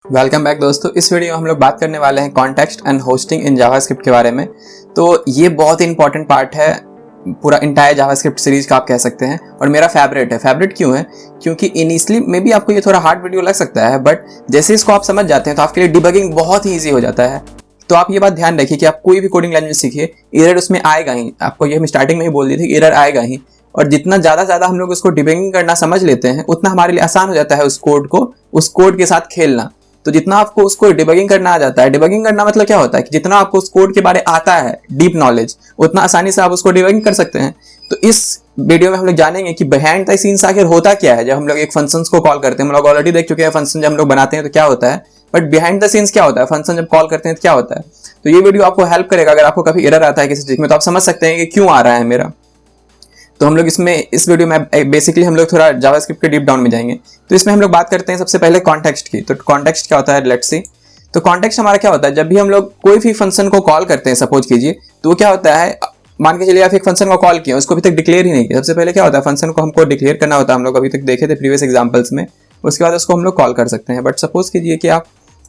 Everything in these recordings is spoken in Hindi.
वेलकम बैक दोस्तों। इस वीडियो में हम लोग बात करने वाले हैं context and hosting in JavaScript के बारे में। तो ये बहुत ही इंपॉर्टेंट पार्ट है पूरा इंटायर जावास्क्रिप्ट सीरीज का, आप कह सकते हैं, और मेरा फेवरेट है। फेवरेट क्यों है? क्योंकि इनिशियली मे भी आपको ये थोड़ा हार्ड वीडियो लग सकता है, बट जैसे इसको आप समझ जाते हैं तो आपके लिए डिबगिंग बहुत ही ईजी हो जाता है। तो आप ये बात ध्यान रखिए कि आप कोई भी कोडिंग लैंग्वेज सीखिए, एरर उसमें आएगा ही। आपको ये हम स्टार्टिंग में ही बोल दी थी, एरर आएगा ही। और जितना ज़्यादा हम लोग उसको डिबगिंग करना समझ लेते हैं, उतना हमारे लिए आसान हो जाता है उस कोड के साथ खेलना। तो जितना आपको उसको डिबगिंग करना आ जाता है, डिबगिंग करना मतलब क्या होता है कि जितना आपको उस कोड के बारे आता है, डीप नॉलेज, उतना आसानी से आप उसको डिबगिंग कर सकते हैं। तो इस वीडियो में हम लोग जानेंगे कि बिहाइंड द सीन्स आखिर होता क्या है जब हम लोग एक फंक्शन को कॉल करते हैं। हम लोग ऑलरेडी देख चुके हैं फंक्शन जब हम लोग बनाते हैं तो क्या होता है, बट बिहाइंड द सीन्स क्या होता है, फंक्शन जब कॉल करते हैं तो क्या होता है। तो ये वीडियो आपको हेल्प करेगा। अगर आपको कभी एरर आता है किसी चीज में तो आप समझ सकते हैं कि क्यों आ रहा है मेरा। तो हम लोग इस वीडियो में बेसिकली हम लोग थोड़ा जावास्क्रिप्ट के डीप डाउन में जाएंगे। तो इसमें हम लोग बात करते हैं सबसे पहले कॉन्टेक्स्ट की। तो कॉन्टेक्स्ट क्या होता है, लेट्स सी। तो कॉन्टेक्स्ट हमारा क्या होता है, जब भी हम लोग कोई भी फंक्शन को कॉल करते हैं, सपोज कीजिए, तो क्या होता है, मान के चलिए आप एक फंक्शन को कॉल किया, उसको अभी तक डिक्लेयर ही नहीं किया। सबसे पहले क्या होता है, फंक्शन को हमको डिक्लेयर करना होता है। हम लोग अभी तक देखे थे प्रीवियस एग्जाम्पल्स में। उसके बाद उसको हम लोग कॉल कर सकते हैं। बट सपोज कीजिए कि आप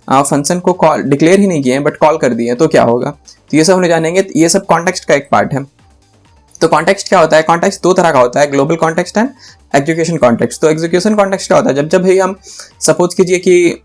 फंक्शन को कॉल डिक्लेयर ही नहीं किए हैं बट कॉल कर दिए, तो क्या होगा। तो ये सब हम जानेंगे। ये सब कॉन्टेक्स्ट का एक पार्ट है। तो कॉन्टेक्स्ट क्या होता है, कॉन्टेक्स्ट दो तरह का होता है, global context and execution context. तो एग्जीक्यूशन कॉन्टेक्स्ट क्या होता है, जब भी हम सपोज कीजिए कि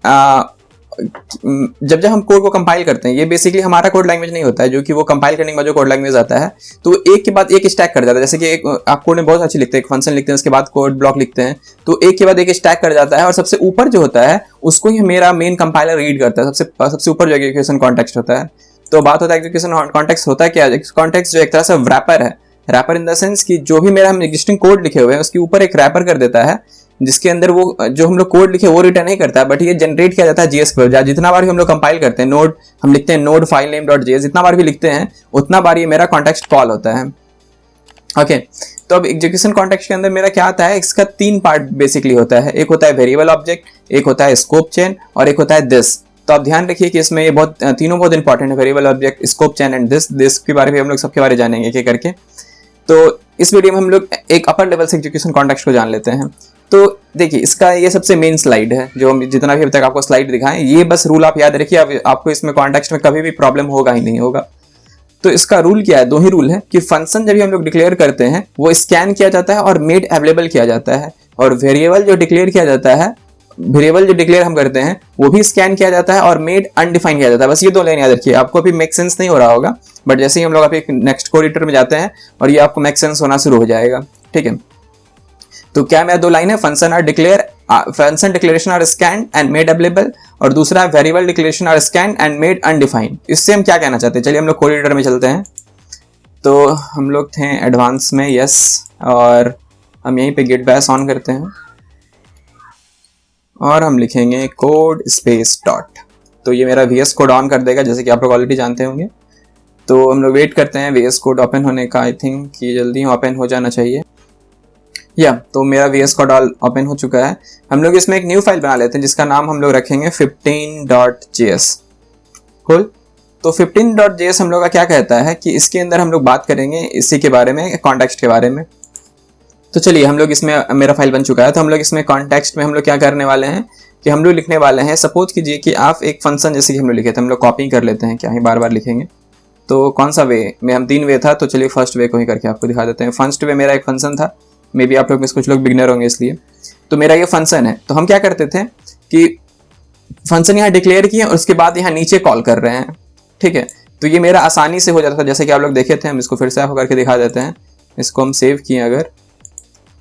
जब हम कोड को कंपाइल करते हैं, ये बेसिकली हमारा कोड लैंग्वेज नहीं होता है, जो कि वो कंपाइल करने के बाद जो कोड लैंग्वेज आता है, तो एक के बाद एक स्टैक कर जाता है। जैसे कि आप कोड में बहुत अच्छी लिखते हैं, एक फंक्शन लिखते हैं, उसके बाद कोड ब्लॉक लिखते हैं, तो एक के बाद एक स्टैक कर जाता है। और सबसे ऊपर जो होता है उसको ही मेरा मेन कंपाइलर रीड करता है। सबसे ऊपर जो एग्जीक्यूशन कॉन्टेक्स्ट होता है। तो बात होता है एग्जीक्यूशन कॉन्टेक्स्ट होता है क्या, कॉन्टेक्स्ट जो एक तरह से रैपर है। रैपर इन द सेंस कि जो भी मेरा हम एग्जिस्टिंग कोड लिखे हुए हैं उसके ऊपर एक रैपर कर देता है, जिसके अंदर वो जो हम लोग कोड लिखे वो रिटर्न नहीं करता है, बट ये जनरेट किया जाता है जीएस पर। जितना बार भी हम लोग कंपाइल करते हैं, नोड हम लिखते हैं, node file name dot JS, जितना बार भी लिखते हैं उतना बार ये मेरा कॉन्टेक्स्ट कॉल होता है। ओके, तो अब एग्जीक्यूशन कॉन्टेक्स्ट के अंदर मेरा क्या आता है, इसका तीन पार्ट बेसिकली होता है। एक होता है वेरिएबल ऑब्जेक्ट, एक होता है स्कोप चेन, और एक होता है दिस। तो आप ध्यान रखिए कि इसमें ये तीनों बहुत इंपॉर्टेंट है, variable object, scope chain and this के बारे में हम लोग सबके बारे में जानेंगे एक करके। तो इस वीडियो में हम लोग एक अपर लेवल से एग्जीक्यूशन कॉन्टेक्स्ट को जान लेते हैं। तो देखिए, इसका ये सबसे मेन स्लाइड है, जो हम जितना भी अभी तक आपको स्लाइड दिखाएं, ये बस रूल आप याद रखिए। आपको इसमें कॉन्टेक्स्ट में कभी भी प्रॉब्लम होगा ही नहीं होगा। तो इसका रूल क्या है, दो ही रूल है कि फंक्शन जब भी हम लोग डिक्लेयर करते हैं वो स्कैन किया जाता है और मेड अवेलेबल किया जाता है, और वेरिएबल जो डिक्लेयर किया जाता है, वेरिएबल जो डिक्लेयर हम करते हैं वो भी स्कैन किया जाता है और मेड अनडिफाइन किया जाता है। बस ये दो लाइन याद रखिए। आपको अभी मेक सेंस नहीं हो रहा होगा, बट जैसे ही हम लोग अभी नेक्स्ट कोड एडिटर में जाते हैं और ये आपको मेक सेंस होना शुरू हो जाएगा। ठीक है, तो क्या मेरा दो लाइन है, function declaration are scan and made available, और दूसरा variable declaration are scan and made undefined. इससे हम क्या कहना चाहते हैं, चलिए हम लोग कोड एडिटर में चलते हैं। तो हम लोग थे एडवांस में, यस, और हम यहीं पे गेट बैश ऑन करते हैं और हम लिखेंगे कोड स्पेस डॉट। तो ये मेरा VS कोड ऑन कर देगा, जैसे कि आप लोग ऑलरेडी जानते होंगे। तो हम लोग वेट करते हैं VS कोड ओपन होने का। आई थिंक ये जल्दी ओपन हो जाना चाहिए। तो मेरा VS कोड ओपन हो चुका है। हम लोग इसमें एक न्यू फाइल बना लेते हैं जिसका नाम हम लोग रखेंगे 15.js। cool। तो 15.js हम लोग का क्या कहता है कि इसके अंदर हम लोग बात करेंगे इसी के बारे में, कॉन्टेक्स्ट के बारे में। तो चलिए, हम लोग इसमें मेरा फाइल बन चुका है। तो हम लोग इसमें कॉन्टेक्स्ट में हम लोग क्या करने वाले हैं कि हम लोग लिखने वाले हैं, सपोज कीजिए कि आप एक फंक्शन जैसे कि हम लोग लिखे थे, हम लोग कॉपी कर लेते हैं, क्या ही बार बार लिखेंगे। तो कौन सा वे में, हम 3 वे था, तो चलिए फर्स्ट वे को ही करके आपको दिखा देते हैं। फर्स्ट वे मेरा एक फंक्शन था, मे बी आप लोग में कुछ लोग बिगिनर होंगे इसलिए। तो मेरा ये फंक्शन है। तो हम क्या करते थे कि फंक्शन यहाँ डिक्लेयर किए और उसके बाद यहाँ नीचे कॉल कर रहे हैं। ठीक है, तो ये मेरा आसानी से हो जाता था, जैसे कि आप लोग देखे थे। हम इसको फिर से आप करके दिखा देते हैं। इसको हम सेव किए अगर,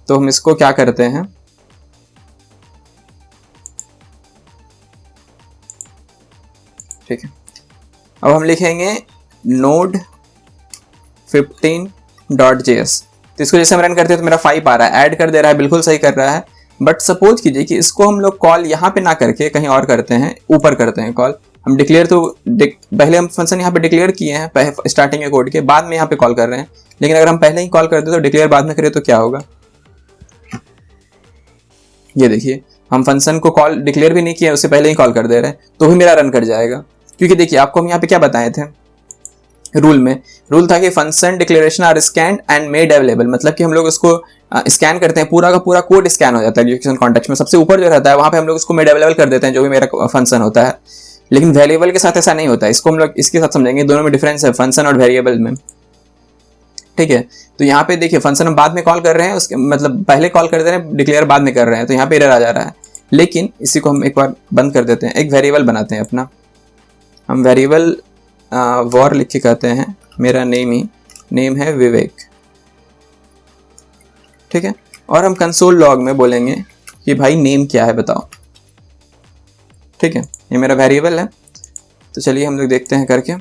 तो हम इसको क्या करते हैं, ठीक है, अब हम लिखेंगे node 15.js। तो इसको जैसे हम रन करते हैं तो मेरा 5 आ रहा है, ऐड कर दे रहा है, बिल्कुल सही कर रहा है। बट सपोज कीजिए कि इसको हम लोग कॉल यहाँ पे ना करके कहीं और करते हैं, ऊपर करते हैं कॉल। हम डिक्लेयर तो पहले हम फंक्शन यहाँ पे डिक्लेयर किए हैं स्टार्टिंग में कोड के, बाद में यहाँ पे कॉल कर रहे हैं। लेकिन अगर हम पहले ही कॉल कर दे तो डिक्लेयर बाद में करें तो क्या होगा, ये देखिए, हम फंक्शन को कॉल डिक्लेयर भी नहीं किया, उससे पहले ही कॉल कर दे रहे हैं, तो भी मेरा रन कर जाएगा। क्योंकि देखिए, आपको हम यहाँ पे क्या बताए थे, रूल में रूल था कि function declaration are scan and made available, मतलब कि हम लोग उसको स्कैन करते हैं, पूरा का पूरा कोड स्कैन हो जाता है एग्जीक्यूशन कॉन्टेक्स्ट में, सबसे ऊपर जो रहता है वहां पे हम लोग उसको मेड अवेलेबल कर देते हैं जो भी मेरा फंक्शन होता है। लेकिन वेरिएबल के साथ ऐसा नहीं होता है, इसको हम लोग इसके साथ समझेंगे, दोनों में डिफरेंस है फंक्शन और वेरिएबल में। ठीक है, तो यहाँ पे देखिए फंक्शन हम बाद में कॉल कर रहे हैं, उसके मतलब पहले कॉल कर दे रहे हैं, डिक्लेयर बाद में कर रहे हैं, तो यहाँ पे एरर आ जा रहा है। लेकिन इसी को हम एक बार बंद कर देते हैं, एक वेरिएबल बनाते हैं अपना, हम वेरिएबल वॉर लिख के कहते हैं मेरा नेम है विवेक। ठीक है, और हम कंसोल लॉग में बोलेंगे कि भाई नेम क्या है बताओ। ठीक है, ये मेरा वेरिएबल है, तो चलिए हम लोग देखते हैं करके।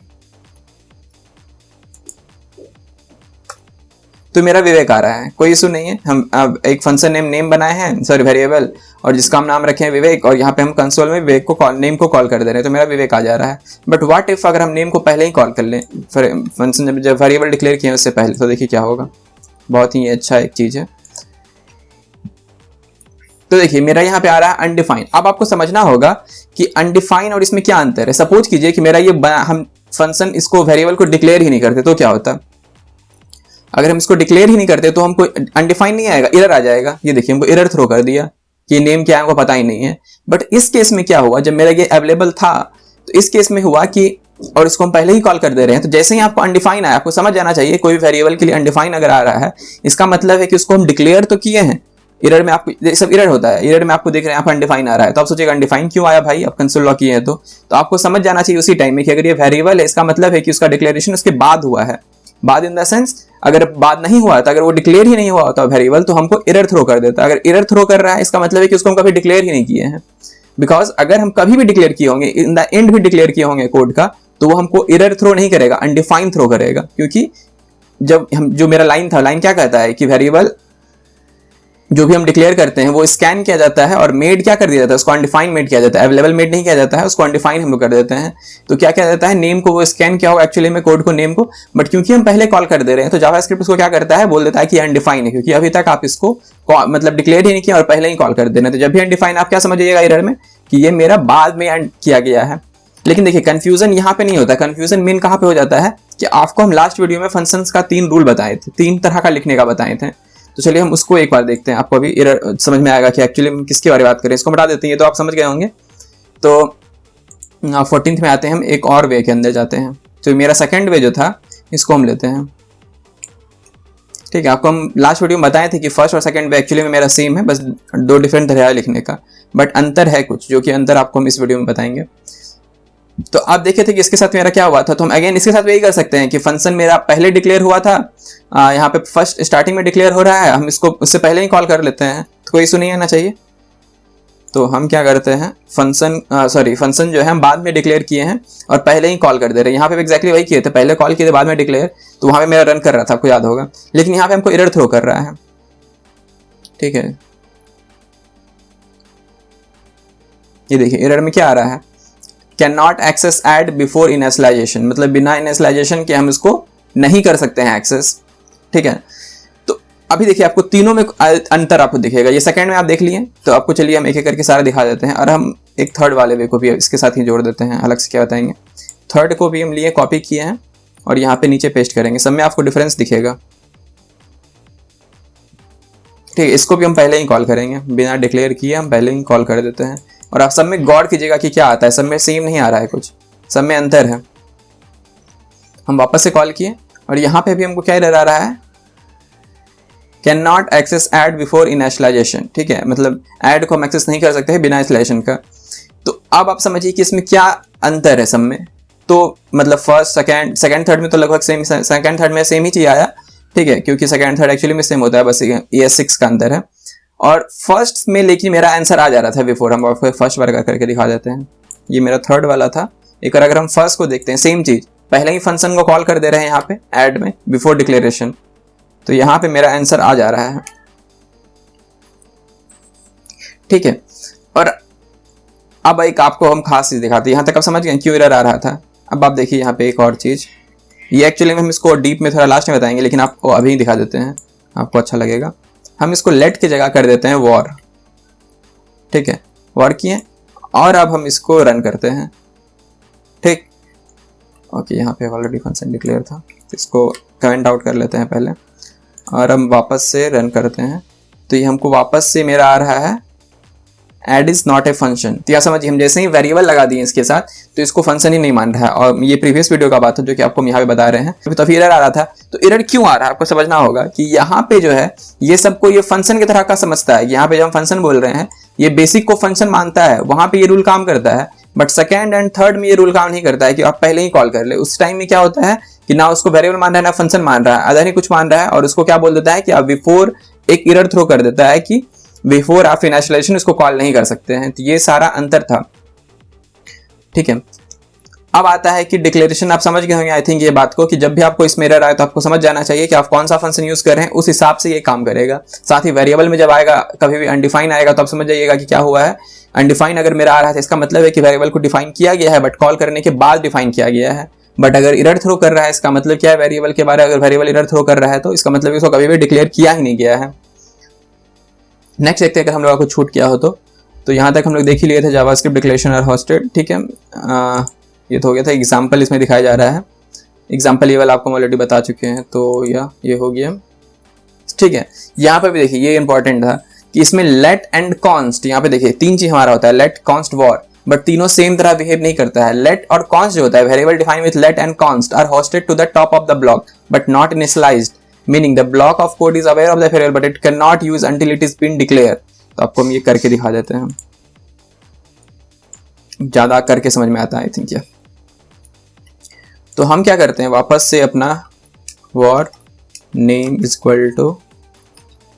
तो मेरा विवेक आ रहा है, कोई इशू नहीं है। हम अब एक फंक्शन नेम बनाए हैं, सॉरी वेरिएबल, और जिसका हम नाम रखे हैं विवेक, और यहाँ पे हम कंसोल में विवेक को नेम को कॉल कर दे रहे हैं, तो मेरा विवेक आ जा रहा है। बट व्हाट इफ अगर हम नेम को पहले ही कॉल कर लें, फंक्शन जब वेरिएबल डिक्लेयर किए उससे पहले, तो देखिए क्या होगा। बहुत ही अच्छा एक चीज है। तो देखिए मेरा यहाँ पे आ रहा है अनडिफाइन। अब आपको समझना होगा कि अनडिफाइन और इसमें क्या अंतर है। सपोज कीजिए कि मेरा ये हम फंक्शन इसको वेरिएबल को डिक्लेयर ही नहीं करते, तो क्या होता। अगर हम इसको डिक्लेयर ही नहीं करते तो हमको अनडिफाइन नहीं आएगा, एरर आ जाएगा। ये देखिए हमको एरर थ्रो कर दिया कि नेम क्या है हमको पता ही नहीं है। बट इस केस में क्या हुआ, जब मेरा ये अवेलेबल था तो इस केस में हुआ कि, और इसको हम पहले ही कॉल कर दे रहे हैं, तो जैसे ही आपको अनडिफाइन आया, आपको समझ जाना चाहिए कोई वेरिएबल के लिए अनडिफाइन अगर आ रहा है, इसका मतलब है कि उसको हम डिक्लेयर तो किए हैं। एरर में आपको सब एरर होता है, एरर में आपको देख रहे हैं आप अनडिफाइन आ रहा है, तो आप सोचिएगा अनडिफाइन क्यों आया भाई, आप कंसोल लॉग किए हैं तो आपको समझ जाना चाहिए उसी टाइम में कि अगर ये वेरिएबल है इसका मतलब है कि उसका डिक्लेरेशन उसके बाद हुआ है। बाद इन द सेंस अगर बाद नहीं हुआ था, अगर वो डिक्लेयर ही नहीं हुआ होता वेरिएबल, तो हमको एरर थ्रो कर देता। अगर एरर थ्रो कर रहा है इसका मतलब है कि उसको हम कभी डिक्लेयर ही नहीं किए हैं। बिकॉज अगर हम कभी भी डिक्लेयर किए होंगे, इन द एंड भी डिक्लेयर किए होंगे कोड का, तो वो हमको एरर थ्रो नहीं करेगा, अनडिफाइन थ्रो करेगा। क्योंकि जब हम जो मेरा लाइन था, लाइन क्या कहता है कि वेरिएबल जो भी हम डिक्लेयर करते हैं वो स्कैन किया जाता है और मेड क्या कर दिया जाता है, उसको अनडिफाइंड मेड किया जाता है। अवेलेबल मेड नहीं किया जाता है, उसको अनडिफाइंड हम लोग कर देते हैं। तो क्या किया जाता है, नेम को वो स्कैन किया होगा एक्चुअली में कोड को, नेम को, बट क्योंकि हम पहले कॉल कर दे रहे हैं तो जावास्क्रिप्ट उसको क्या करता है, बोल देता है कि अनडिफाइंड है, क्योंकि अभी तक आप इसको मतलब डिक्लेयर ही नहीं किया और पहले ही कॉल कर दे रहे हैं। तो जब भी अनडिफाइंड आप क्या समझिएगा एरर में कि ये मेरा बाद में एंड किया गया है। लेकिन देखिए कंफ्यूजन यहाँ पे नहीं होता, कंफ्यूजन मेन कहाँ पे हो जाता है कि आपको हम लास्ट वीडियो में फंक्शंस का 3 रूल बताए थे, 3 तरह का लिखने का बताए थे। तो चलिए हम उसको एक बार देखते हैं, आपको अभी एरर समझ में आएगा कि एक्चुअली हम किसके बारे में बात करें। इसको बता देते हैं, तो आप समझ गए होंगे। तो 14th में आते हैं, हम एक और वे के अंदर जाते हैं। तो मेरा सेकंड वे जो था इसको हम लेते हैं। ठीक है, आपको हम लास्ट वीडियो में बताए थे कि फर्स्ट और सेकंड वे एक्चुअली में मेरा सेम है, बस 2 डिफरेंट तरह है लिखने का, बट अंतर है कुछ, जो कि अंतर आपको हम इस वीडियो में बताएंगे। तो आप देखे थे कि इसके साथ मेरा क्या हुआ था, तो हम अगेन इसके साथ वही कर सकते हैं कि फंक्शन मेरा पहले डिक्लेयर हुआ था, यहाँ पे फर्स्ट स्टार्टिंग में डिक्लेयर हो रहा है, हम इसको उससे पहले ही कॉल कर लेते हैं, तो कोई इशू नहीं आना चाहिए। तो हम क्या करते हैं, फंक्शन जो है हम बाद में डिक्लेयर किए हैं और पहले ही कॉल कर दे रहे हैं। यहाँ पे एग्जैक्टली वही किए थे, पहले कॉल किए थे बाद में डिक्लेयर, तो वहाँ पे मेरा रन कर रहा था, आपको याद होगा। लेकिन यहाँ पे हमको एरर थ्रो कर रहा है। ठीक है, ये देखिए एरर में क्या आ रहा है, cannot access add before initialization, मतलब बिना इनिशियलाइजेशन के हम इसको नहीं कर सकते हैं एक्सेस। ठीक है, तो अभी देखिए आपको तीनों में अंतर आपको दिखेगा। ये सेकंड में आप देख लिए, तो आपको चलिए हम एक एक करके सारे दिखा देते हैं, और हम एक थर्ड वाले वे को भी इसके साथ ही जोड़ देते हैं, अलग से क्या बताएंगे। थर्ड को भी हम लिए, कॉपी किए हैं और यहाँ पे नीचे पेस्ट करेंगे, सब में आपको डिफरेंस दिखेगा। ठीक है, इसको भी हम पहले ही कॉल करेंगे, बिना डिक्लेयर किए हम पहले ही कॉल कर देते हैं। और आप सब में गौर कीजिएगा कि क्या आता है, सब में सेम नहीं आ रहा है, कुछ सब में अंतर है। हम वापस से कॉल किए और यहाँ पे भी हमको क्या एरर आ रहा है, cannot access add before initialization. ठीक है, मतलब ऐड को हम एक्सेस नहीं कर सकते हैं बिना इनिशियलाइजेशन का। तो अब आप समझिए कि इसमें क्या अंतर है सब में। तो मतलब फर्स्ट सेकंड थर्ड में तो लगभग सेम, सेकंड थर्ड में सेम ही चीज आया। ठीक है, क्योंकि सेकंड थर्ड एक्चुअली में सेम होता है, बस ये 6 का अंतर है। और फर्स्ट में लेकिन मेरा आंसर आ जा रहा था बिफोर, हम फर्स्ट बार करके दिखा देते हैं। ये मेरा थर्ड वाला था। एक अगर हम फर्स्ट को देखते हैं, सेम चीज, पहले ही फंक्शन को कॉल कर दे रहे हैं यहाँ पे ऐड में बिफोर डिक्लेरेशन, तो यहाँ पे मेरा आंसर आ जा रहा है। ठीक है, और अब एक आपको हम खास चीज दिखाते हैं, यहाँ तक आप समझ गए क्यों एरर आ रहा था। अब आप देखिए यहाँ पे एक और चीज, ये एक्चुअली में हम इसको डीप में थोड़ा लास्ट में बताएंगे, लेकिन आपको अभी दिखा देते हैं, आपको अच्छा लगेगा। हम इसको लेट की जगह कर देते हैं वॉर। ठीक है, वॉर किए और अब हम इसको रन करते हैं। ठीक, ओके, यहाँ पे ऑलरेडी फंक्शन डिक्लेयर था, तो इसको कमेंट आउट कर लेते हैं पहले और हम वापस से रन करते हैं। तो ये हमको वापस से मेरा आ रहा है add is not a function. तो यह समझिए हम जैसे ही वेरिएबल लगा दिए इसके साथ तो इसको फंक्शन ही नहीं मान रहा है। और ये प्रीवियस वीडियो का बात है जो कि आपको हम यहाँ पे बता रहे हैं। तो फिर एरर आ रहा था, तो एरर क्यों आ रहा है आपको समझना होगा कि यहाँ पे जो है ये सबको ये फंक्शन की तरह का समझता है। यहाँ पे जब हम फंक्शन बोल रहे हैं ये बेसिक को फंक्शन मानता है, वहां पे ये रूल काम करता है, बट सेकेंड एंड थर्ड में ये रूल काम नहीं करता है कि आप पहले ही कॉल कर ले। उस टाइम में क्या होता है कि ना उसको वेरिएबल मान रहा है ना फंक्शन मान रहा है, अदर ही कुछ मान रहा है, और उसको क्या बोल देता है कि आप बिफोर एक एरर थ्रो कर देता है कि बिफोर आप इनिशियलाइजेशन इसको कॉल नहीं कर सकते हैं। तो ये सारा अंतर था, ठीक है। अब आता है कि डिक्लेरेशन, आप समझ गए होंगे आई थिंक ये बात को कि जब भी आपको इसमें एरर आए तो आपको समझ जाना चाहिए कि आप कौन सा फंक्शन यूज कर रहे हैं, उस हिसाब से ये काम करेगा। साथ ही वेरिएबल में जब आएगा कभी भी अनडिफाइन आएगा तो आप समझ जाइएगा कि क्या हुआ है। अनडिफाइन अगर मेरा आ रहा है तो इसका मतलब है कि वेरिएबल को डिफाइन किया गया है बट कॉल करने के बाद डिफाइन किया गया है। बट अगर एरर थ्रो कर रहा है इसका मतलब क्या है, वेरिएबल के बारे में अगर वेरिएबल एरर थ्रो कर रहा है तो इसका मतलब इसको कभी भी डिक्लेयर किया ही नहीं गया है। नेक्स्ट देखते हैं अगर हम लोगों को छूट किया हो तो यहाँ तक हम लोग देख ही लिए थे जावास्क्रिप्ट डिक्लेरेशन और होस्टेड, ठीक है। ये तो हो गया था। एग्जाम्पल इसमें दिखाया जा रहा है, एग्जाम्पल ये वाला आपको ऑलरेडी बता चुके हैं, तो ये हो गया, ठीक है। यहाँ पे भी देखिए ये इंपॉर्टेंट था कि इसमें लेट एंड कॉन्स्ट, यहाँ पे देखिए तीन चीज हमारा होता है, लेट कॉन्स्ट वॉर, बट तीनों सेम तरह बिहेव नहीं करता है। लेट और कॉन्स्ट जो होता है, variable define with let and const are hoisted to the top of the block but not initialized, meaning the block of code is aware of the variable but it cannot use until it is been declare. तो आपको हम ये करके दिखा देते हैं, ज्यादा करके समझ में आता है आई थिंक ये। तो हम क्या करते हैं, वापस से अपना war name is equal to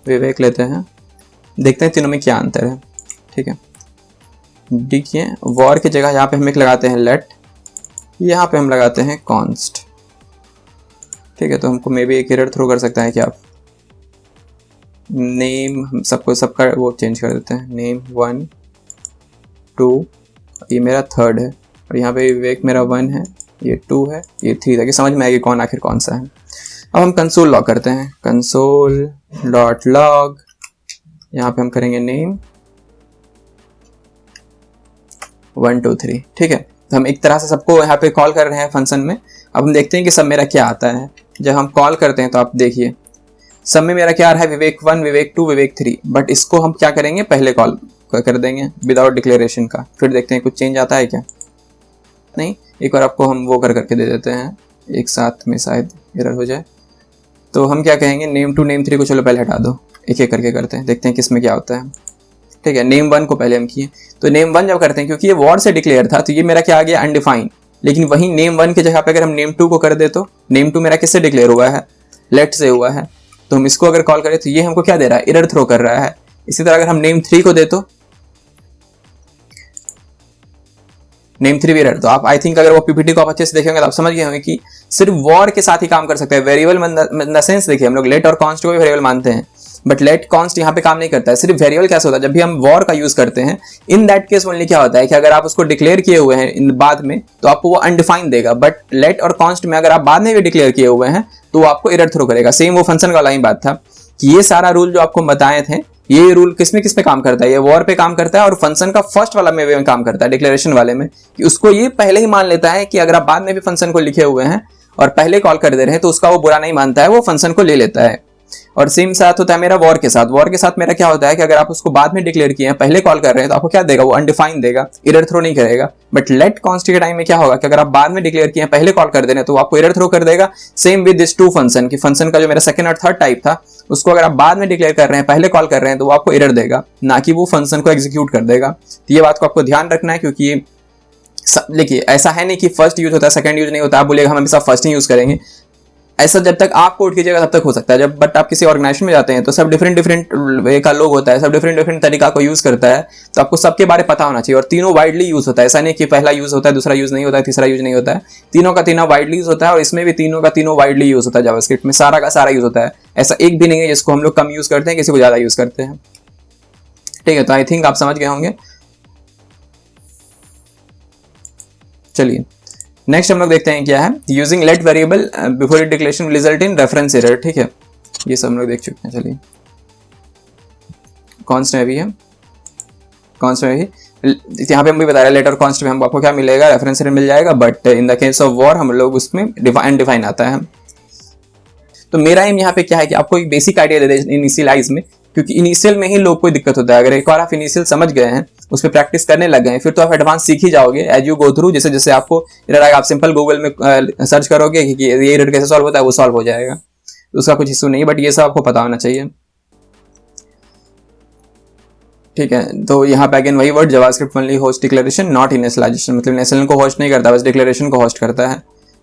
Vivek लेते हैं, देखते हैं तीनों में क्या अंतर है, ठीक है। देखिए वॉर की जगह यहाँ पे हम एक लगाते हैं लेट, यहाँ पे हम लगाते हैं कॉन्स्ट, ठीक है। तो हमको मे बी एक एरर थ्रो कर सकता है कि आप नेम, हम सबका वो चेंज कर देते हैं, नेम 1 2, ये मेरा थर्ड है, और यहाँ पे विवेक मेरा 1 है, ये 2 है, ये 3 है, कि समझ में आएगी कौन आखिर कौन सा है। अब हम कंसोल लॉग करते हैं, कंसोल डॉट लॉग, यहाँ पे हम करेंगे नेम 1 2 3, ठीक है। तो हम एक तरह से सबको यहाँ पे कॉल कर रहे हैं फंक्शन में। अब हम देखते हैं कि सब मेरा क्या आता है। जब हम कॉल करते हैं तो आप देखिए सब में मेरा क्या आ रहा है, विवेक 1 विवेक 2 विवेक 3, बट इसको हम क्या करेंगे, पहले कॉल कर देंगे विदाउट डिक्लेरेशन का। फिर देखते हैं कुछ चेंज आता है क्या, नहीं। एक बार आपको हम वो करके दे देते हैं एक साथ में, शायद एरर हो जाए। तो हम क्या कहेंगे, नेम 2 नेम 3 को चलो पहले हटा दो, एक एक करके करते हैं, देखते हैं किसमें क्या होता है, ठीक है। नेम 1 को पहले हम किए, तो नेम 1 जब करते हैं क्योंकि ये वॉर से डिक्लेयर था तो ये मेरा क्या आ गया, अनडिफाइंड। लेकिन वही नेम 1 की जगह पे अगर हम नेम 2 को कर दे तो नेम 2 मेरा किससे डिक्लेयर हुआ है, लेट से हुआ है। तो हम इसको अगर कॉल करें तो ये हमको क्या दे रहा है, एरर थ्रो कर रहा है। इसी तरह अगर हम नेम 3 को दे तो नेम 3 भी एरर। तो आप आई थिंक अगर वो पीपीटी को आप अच्छे से देखेंगे तो आप समझ गए होंगे कि सिर्फ वॉर के साथ ही काम कर सकते हैं। वेरिएबल इन द सेंस देखिए हम लोग लेट और कॉन्स्ट को भी वेरिएबल मानते हैं, बट लेट कॉन्स्ट यहाँ पे काम नहीं करता है। सिर्फ वेरिएबल कैसे होता है, जब भी हम वॉर का यूज करते हैं इन दैट केस ओनली क्या होता है कि अगर आप उसको डिक्लेयर किए हुए हैं इन बाद में तो आपको वो अनडिफाइंड देगा, बट लेट और कॉन्स्ट में अगर आप बाद में भी डिक्लेयर किए हुए हैं तो वो आपको एरर थ्रो करेगा। सेम वो फंक्शन वाला ही बात था कि ये सारा रूल जो आपको बताए थे, ये रूल किस पे काम करता है, ये वॉर पे काम करता है और फंक्शन का फर्स्ट वाला में काम करता है, डिक्लेरेशन वाले में, कि उसको ये पहले ही मान लेता है कि अगर आप बाद में भी फंक्शन को लिखे हुए हैं और पहले कॉल कर दे रहे हैं तो उसका वो बुरा नहीं मानता है, वो फंक्शन को ले लेता है। और सेम साथ होता है मेरा वॉर के साथ। वॉर के साथ मेरा क्या होता है कि अगर आप उसको बाद में डिक्लेयर किए हैं, पहले कॉल कर रहे हैं तो आपको क्या देगा, वो अनडिफाइंड देगा, एरर थ्रो नहीं करेगा। बट लेट कॉन्स्ट के टाइम में क्या होगा कि अगर आप बाद में डिक्लेयर किए हैं, पहले कॉल कर दे रहे हैं तो वो आपको एरर थ्रो कर देगा। सेम विद दिस 2 फंक्शन की फंक्शन का जो मेरा सेकंड और थर्ड टाइप था, उसको अगर आप बाद में डिक्लेयर कर रहे हैं, पहले कॉल कर रहे हैं तो वो आपको एरर देगा, ना कि वो फंक्शन को एग्जीक्यूट कर देगा। तो ये बात को आपको ध्यान रखना है, क्योंकि देखिए ऐसा है नहीं कि फर्स्ट यूज होता है सेकंड यूज नहीं होता। आप बोलेगा हम हमेशा फर्स्ट ही यूज करेंगे, ऐसा जब तक आप कोड कीजिएगा तब तक हो सकता है। जब बट आप किसी ऑर्गेनाइजेशन में जाते हैं तो सब डिफरेंट वे का लोग होता है, सब डिफरेंट तरीका को यूज करता है, तो आपको सबके बारे में पता होना चाहिए। और तीनों वाइडली यूज होता है, ऐसा नहीं कि पहला यूज होता है दूसरा यूज नहीं होता है तीसरा यूज नहीं होता है, तीनों का तीनों वाइडली यूज होता है। और इसमें भी तीनों का तीनों वाइडली यूज होता है, जावास्क्रिप्ट में सारा का सारा यूज होता है। ऐसा एक भी नहीं है जिसको हम लोग कम यूज करते हैं, किसी को ज्यादा यूज करते हैं, ठीक है। तो आई थिंक आप समझ गए होंगे। चलिए नेक्स्ट हम लोग देखते हैं क्या है, using let variable before it declaration result in reference error, ठीक है। ये सब हम लोग देख चुके हैं। चलिए कॉन्स्ट में भी है, कॉन्स्ट में भी यहाँ पे हम भी बता रहे हैं लेटर कॉन्स्ट में हम आपको क्या मिलेगा, रेफरेंस मिल जाएगा, but in the case of war हम लोग उसमें अनडिफाइन आता है। तो मेरा एम यहाँ पे क्या है कि आपको एक बेसिक आइडिया दे दे इनिशियलाइज में, क्योंकि इनिशियल में ही लोग कोई दिक्कत होता है। अगर एक बार आप इनिशियल समझ गए हैं, उस पर प्रैक्टिस करने लग गए हैं, फिर तो आप एडवांस सीख ही जाओगे एज यू गो थ्रू। जैसे जैसे आपको एरर आएगा, आप सिंपल गूगल में सर्च करोगे कि ये एरर कैसे सॉल्व होता है, वो सॉल्व हो जाएगा, तो उसका कुछ इशू नहीं है, बट ये सब आपको पता होना चाहिए। ठीक है, तो यहाँ पे अगेन वही word JavaScript only hoist declaration not initialization, मतलब इनिशियल को होस्ट नहीं करता, बस डिक्लेरेशन को होस्ट करता है।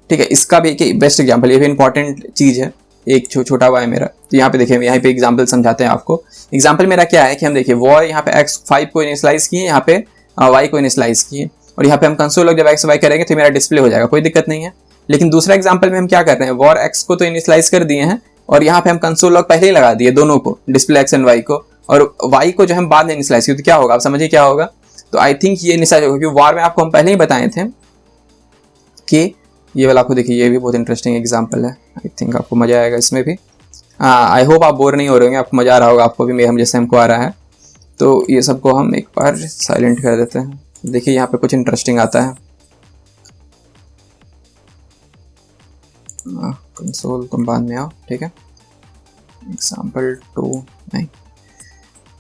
ठीक है, इसका भी एक बेस्ट एग्जाम्पल, ये भी इंपॉर्टेंट चीज़ है, एक छोटा हुआ है मेरा। तो यहाँ पे देखिए, यहाँ पे एग्जाम्पल समझाते हैं आपको। एग्जाम्पल मेरा क्या है कि हम देखिए वॉर यहाँ पे x5 को इनिशियलाइज किए, यहाँ पे y को इनिशियलाइज किए, और यहाँ पे हम कंसोल लॉग जब x y करेंगे तो मेरा डिस्प्ले हो जाएगा, कोई दिक्कत नहीं है। लेकिन दूसरा एग्जाम्पल में हम क्या कर रहे हैं, वॉर x को तो इनिशियलाइज कर दिए हैं, और यहाँ पे हम कंसोल लॉग पहले ही लगा दिए दोनों को, डिस्प्ले x एंड y को, और y को जो हम बाद में इनिशियलाइज किए, तो क्या होगा आप समझिए क्या होगा। तो आई थिंक ये इनिशियलाइज होगा, क्योंकि वॉर में आपको हम पहले ही बताए थे कि ये वाला आपको देखिए, ये भी बहुत इंटरेस्टिंग एग्जाम्पल है, आई थिंक आपको मजा आएगा इसमें भी। आई होप आप बोर नहीं हो रहे होंगे, आपको मजा आ रहा होगा, आपको भी हम जैसे हमको आ रहा है। तो ये सबको हम एक बार साइलेंट कर देते हैं। देखिए यहाँ पे कुछ इंटरेस्टिंग आता है, कंसोल तुम बाद में आओ, ठीक है, एग्जाम्पल 2 नहीं,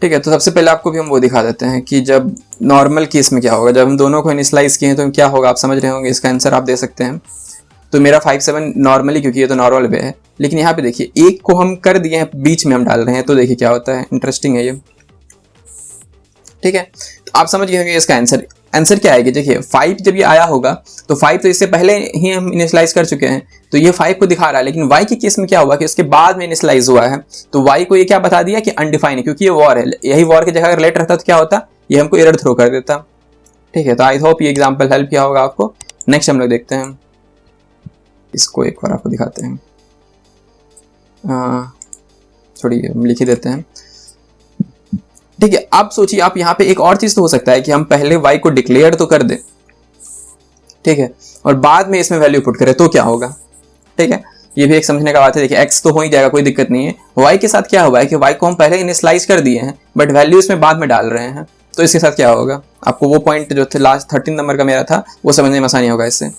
ठीक है। तो सबसे पहले आपको भी हम वो दिखा देते हैं कि जब नॉर्मल केस में क्या होगा, जब हम दोनों को इनिशियलाइज किए हैं तो क्या होगा, आप समझ रहे होंगे, इसका आंसर आप दे सकते हैं। तो मेरा 5-7 नॉर्मली, क्योंकि ये तो नॉर्मल वे है, लेकिन यहाँ पे देखिए एक को हम कर दिए हैं, बीच में हम डाल रहे हैं, तो देखिए क्या होता है, इंटरेस्टिंग है ये। ठीक है, तो आप समझ गए होंगे इसका आंसर क्या है कि देखिए 5 जब ये आया होगा तो 5 तो इससे पहले ही हम इनिशियलाइज कर चुके हैं, तो ये 5 को दिखा रहा है। लेकिन y के केस में क्या हुआ कि उसके बाद में इनिशियलाइज हुआ है, तो y को ये क्या बता दिया कि अनडिफाइन है, क्योंकि ये वॉर है। यही वॉर की जगह अगर लेट रहता तो क्या होता, ये हमको एरर थ्रो कर देता। ठीक है, तो आई होप ये एग्जाम्पल हेल्प किया होगा आपको। नेक्स्ट हम लोग देखते हैं, इसको एक बार आपको दिखाते हैं, थोड़ी लिख ही देते हैं। ठीक है, आप सोचिए, आप यहाँ पे एक और चीज तो हो सकता है कि हम पहले y को डिक्लेयर तो कर दें, ठीक है, और बाद में इसमें वैल्यू पुट करें, तो क्या होगा। ठीक है, ये भी एक समझने का बात है। देखिए x तो हो ही जाएगा, कोई दिक्कत नहीं है। y के साथ क्या हुआ है कि y को हम पहले इनिशियलाइज कर दिए हैं, बट वैल्यू इसमें बाद में डाल रहे हैं, तो इसके साथ क्या होगा, आपको वो पॉइंट जो थे लास्ट 13 नंबर का मेरा था, वो समझने में आसानी होगा इससे।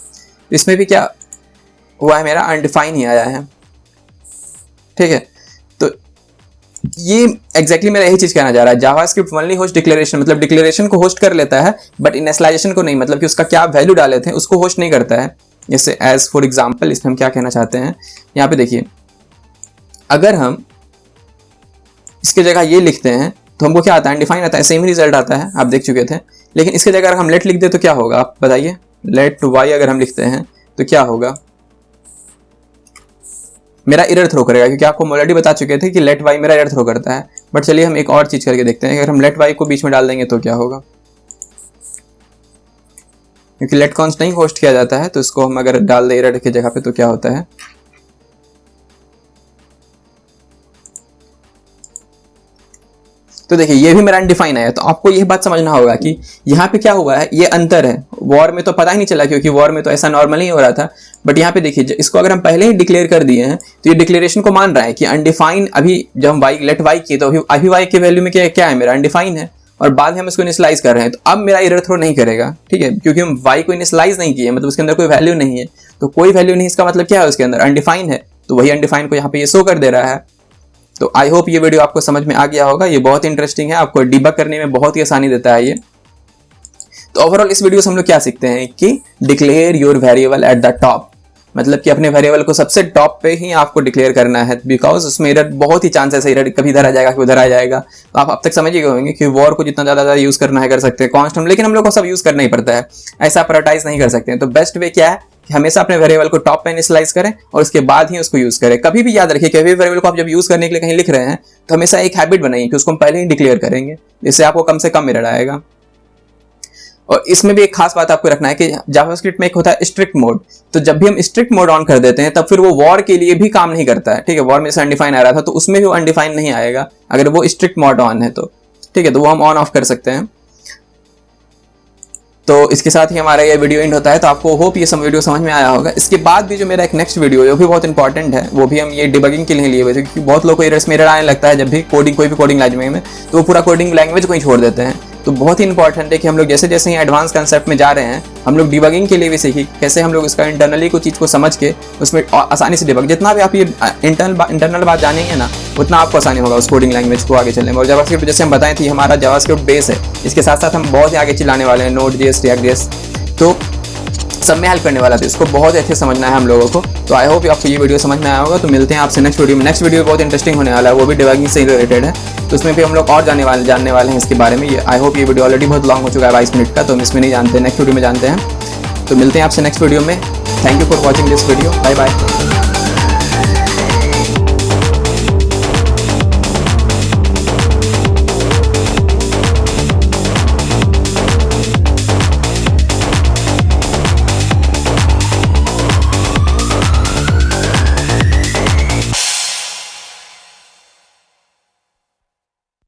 इसमें भी क्या हुआ है, मेरा अनडिफाइन ही आया है। ठीक है, तो ये एग्जैक्टली मेरा यही चीज कहना चाह रहा है, जावास्क्रिप्ट ओनली होस्ट डिक्लेरेशन, मतलब डिक्लेरेशन को होस्ट कर लेता है बट इनिशियलाइजेशन को नहीं, मतलब कि उसका क्या वैल्यू डाले थे उसको होस्ट नहीं करता है। जैसे एज फॉर एग्जांपल, इसमें हम क्या कहना चाहते हैं, यहाँ पे देखिए, अगर हम इसके जगह ये लिखते हैं तो हमको क्या आता है, अनडिफाइन आता है, सेम ही रिजल्ट आता है, आप देख चुके थे। लेकिन इसके जगह अगर हम लेट लिख दे तो क्या होगा, आप बताइए, लेट वाई अगर हम लिखते हैं तो क्या होगा, मेरा एरर थ्रो करेगा, क्योंकि आपको ऑलरेडी बता चुके थे कि लेट वाई मेरा एरर थ्रो करता है। बट चलिए हम एक और चीज करके देखते हैं, अगर हम लेट वाई को बीच में डाल देंगे तो क्या होगा, क्योंकि लेट कॉन्स्ट नहीं होस्ट किया जाता है, तो इसको हम अगर डाल दे एरर की जगह पे तो क्या होता है, तो देखिए ये भी मेरा अनडिफाइन है। तो आपको यह बात समझना होगा कि यहाँ पे क्या हुआ है, ये अंतर है। वॉर में तो पता ही नहीं चला, क्योंकि वॉर में तो ऐसा नॉर्मली हो रहा था, बट यहाँ पे देखिए इसको अगर हम पहले ही डिक्लेयर कर दिए हैं तो ये डिक्लेरेशन को मान रहा है कि अनडिफाइन, अभी जब हम वाई लेट वाई किए तो अभी वाई के वैल्यू में क्या है, मेरा अनडिफाइन है, और बाद में हम इसको इनिशियलाइज कर रहे हैं, तो अब मेरा एरर थ्रो नहीं करेगा। ठीक है, क्योंकि हम वाई को इनिशियलाइज नहीं किए, मतलब उसके अंदर कोई वैल्यू नहीं है, तो कोई वैल्यू नहीं, इसका मतलब क्या है, उसके अंदर अनडिफाइन है, तो वही अनडिफाइन को यहाँ पे ये शो कर दे रहा है। तो आई होप ये वीडियो आपको समझ में आ गया होगा, ये बहुत इंटरेस्टिंग है, आपको डिबग करने में बहुत ही आसानी देता है ये। तो ओवरऑल इस वीडियो से हम लोग क्या सीखते हैं कि declare your variable at the top, मतलब कि अपने वेरिएबल को सबसे टॉप पे ही आपको डिक्लेयर करना है, बिकॉज उसमें एरर बहुत ही चांसेस है, एरर कभी इधर आ जाएगा कभी उधर आ जाएगा। तो आप अब तक समझ ही गए होंगे कि वॉर को जितना ज़्यादा यूज़ करना है कर सकते हैं कॉन्स्टेंट, लेकिन हम लोग को सब यूज़ करना ही पड़ता है, ऐसा प्रायोरिटाइज नहीं कर सकते हैं। तो बेस्ट वे क्या है कि हमेशा अपने वेरिएबल को टॉप पे इनिशियलाइज करें और उसके बाद ही उसको यूज़ करें। कभी भी याद रखिए कि वेरिएबल को आप जब यूज़ करने के लिए कहीं लिख रहे हैं तो हमेशा एक हैबिट बनाइए कि उसको हम पहले ही डिक्लेयर करेंगे, जिससे आपको कम से कम एरर आएगा। और इसमें भी एक खास बात आपको रखना है कि जावास्क्रिप्ट में एक होता है स्ट्रिक्ट मोड, तो जब भी हम स्ट्रिक्ट मोड ऑन कर देते हैं तब फिर वो वॉर के लिए भी काम नहीं करता है। ठीक है, वॉर में जैसे अनडिफाइन आ रहा था तो उसमें भी वो अनडिफाइन नहीं आएगा अगर वो स्ट्रिक्ट मोड ऑन है तो। ठीक है, तो वो हम ऑन ऑफ कर सकते हैं। तो इसके साथ ही हमारा ये वीडियो एंड होता है। तो आपको होप ये वीडियो समझ में आया होगा। इसके बाद भी जो मेरा एक नेक्स्ट वीडियो है वो भी बहुत इंपॉर्टेंट है, वो भी हम ये डिबगिंग के लिए लिए हुए थे, क्योंकि बहुत लोग को एरर आने लगता है जब भी कोई भी कोडिंग लैंग्वेज में, तो वो पूरा कोडिंग लैंग्वेज को ही छोड़ देते हैं। तो बहुत ही इंपॉर्टेंट है कि हम लोग जैसे जैसे ही एडवांस कंसेप्ट में जा रहे हैं, हम लोग डिबगिंग के लिए भी सीखी कैसे हम लोग इसका इंटरनली कुछ चीज़ को समझ के उसमें आसानी से डिबग, जितना भी आप ये इंटरनल बात जानेंगे ना उतना आपको आसानी होगा उस कोडिंग लैंग्वेज को आगे चलने में। और जावास्क्रिप्ट जैसे हम बताएं थी हमारा जावास्क्रिप्ट बेस है, इसके साथ साथ हम बहुत ही आगे चलाने वाले हैं Node.js, React.js, तो सब में हेल्प करने वाला था। इसको बहुत अच्छे समझना है हम लोगों को। तो आई होप आपको ये वीडियो समझ में आया होगा। तो मिलते हैं आपसे नेक्स्ट वीडियो में। नेक्स्ट वीडियो बहुत इंटरेस्टिंग होने वाला है, वो भी डिबगिंग से रिलेटेड है, तो उसमें भी हम लोग और जानने वाले हैं इसके बारे में। आई होप ये वीडियो ऑलरेडी बहुत लॉन्ग हो चुका है 22 मिनट का, तो हम इसमें नहीं जानते, नेक्स्ट वीडियो में जानते हैं। तो मिलते हैं आपसे नेक्स्ट वीडियो में। Thank you for watching this video. Bye bye.